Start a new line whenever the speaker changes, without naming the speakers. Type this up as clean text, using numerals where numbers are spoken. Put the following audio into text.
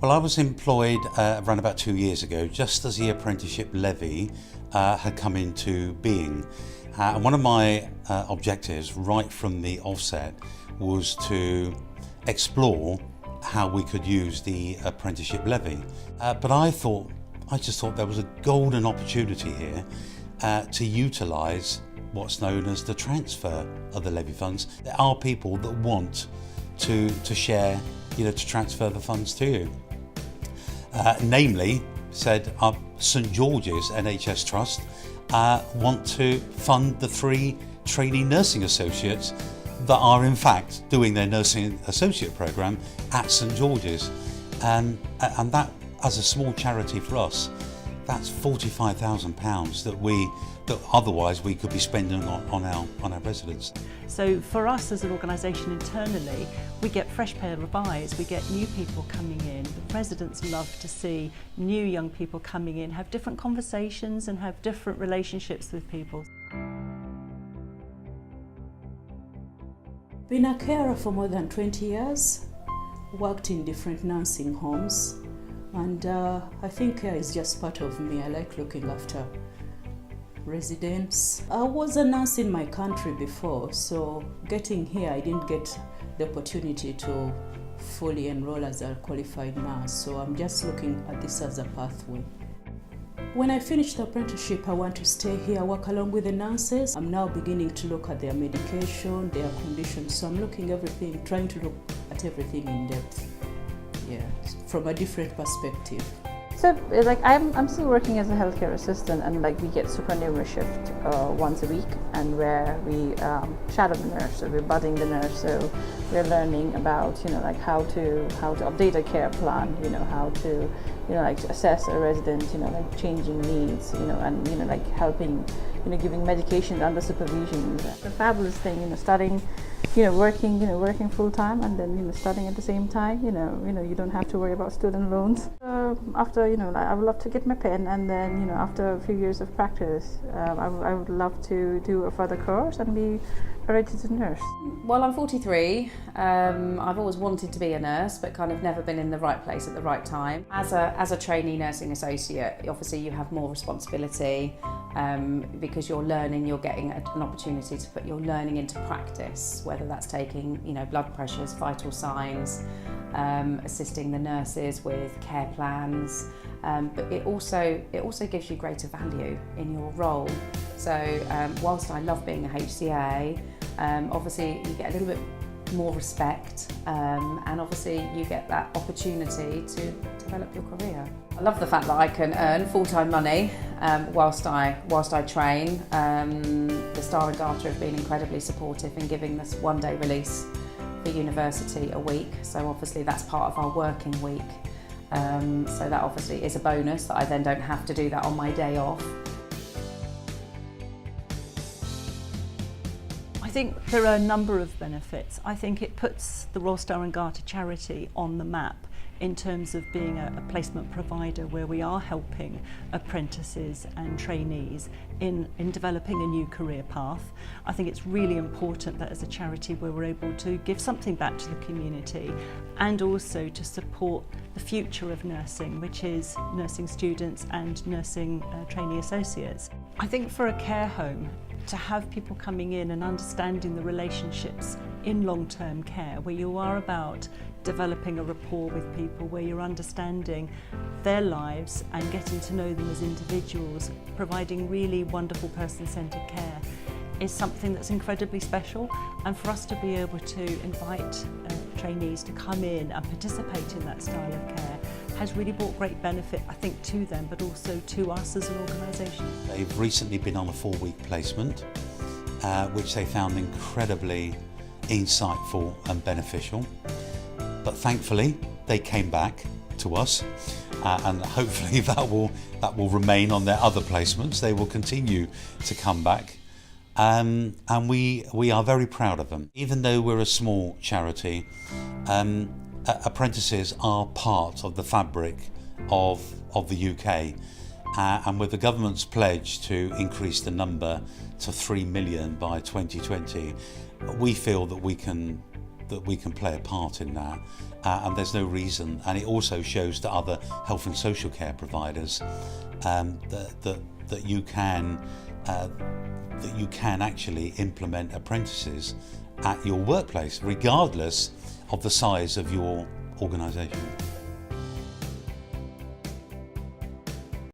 Well, I was employed around about 2 years ago, just as the apprenticeship levy had come into being. And one of my objectives right from the offset was to explore how we could use the apprenticeship levy. But I just thought there was a golden opportunity here to utilise what's known as the transfer of the levy funds. There are people that want to share, to transfer the funds to you. Namely, said St George's NHS Trust want to fund the 3 trainee nursing associates that are in fact doing their nursing associate programme at St George's, and that, as a small charity for us, that's £45,000 that otherwise we could be spending on our residents.
So for us as an organisation internally, we get fresh pair of eyes, we get new people coming in. The residents love to see new young people coming in, have different conversations and have different relationships with people.
Been a carer for more than 20 years, worked in different nursing homes, and I think care is just part of me. I like looking after residents. I was a nurse in my country before, so getting here I didn't get the opportunity to fully enroll as a qualified nurse, so I'm just looking at this as a pathway. When I finish the apprenticeship, I want to stay here, work along with the nurses. I'm now beginning to look at their medication, their conditions, so I'm trying to look at everything in depth, from a different perspective.
So I'm still working as a healthcare assistant, and we get supernumerary shift once a week, and where we shadow the nurse, so we're budding the nurse, so we're learning about how to update a care plan, how to assess a resident, changing needs, and helping, giving medication under supervision. The fabulous thing, studying, working full time and then studying at the same time. You don't have to worry about student loans. After I would love to get my pen, and then after a few years of practice, I would love to do a further course and be a registered nurse.
Well, I'm 43. I've always wanted to be a nurse, but kind of never been in the right place at the right time. As a trainee nursing associate, obviously you have more responsibility because you're learning. You're getting an opportunity to put your learning into practice, whether that's taking blood pressures, vital signs, assisting the nurses with care plans, but it also gives you greater value in your role. So whilst I love being a HCA, obviously you get a little bit more respect, and obviously you get that opportunity to develop your career. I love the fact that I can earn full-time money whilst I train. The Star and Garter have been incredibly supportive in giving us one-day release for university a week, so obviously that's part of our working week. So that obviously is a bonus that I then don't have to do that on my day off.
I think there are a number of benefits. I think it puts the Royal Star and Garter charity on the map in terms of being a placement provider where we are helping apprentices and trainees in developing a new career path. I think it's really important that as a charity we're able to give something back to the community and also to support the future of nursing, which is nursing students and nursing trainee associates. I think for a care home, to have people coming in and understanding the relationships in long-term care, where you are about developing a rapport with people, where you're understanding their lives and getting to know them as individuals, providing really wonderful person-centred care, is something that's incredibly special. And for us to be able to invite trainees to come in and participate in that style of care has really brought great benefit, I think, to them, but also to us as an organisation.
They've recently been on a 4-week placement, which they found incredibly insightful and beneficial. But thankfully, they came back to us, and hopefully that will remain on their other placements. They will continue to come back, and we are very proud of them. Even though we're a small charity, apprentices are part of the fabric of the UK, and with the government's pledge to increase the number to 3 million by 2020, we feel that we can play a part in that, and there's no reason. And it also shows to other health and social care providers that you can actually implement apprentices at your workplace, regardless of the size of your organisation.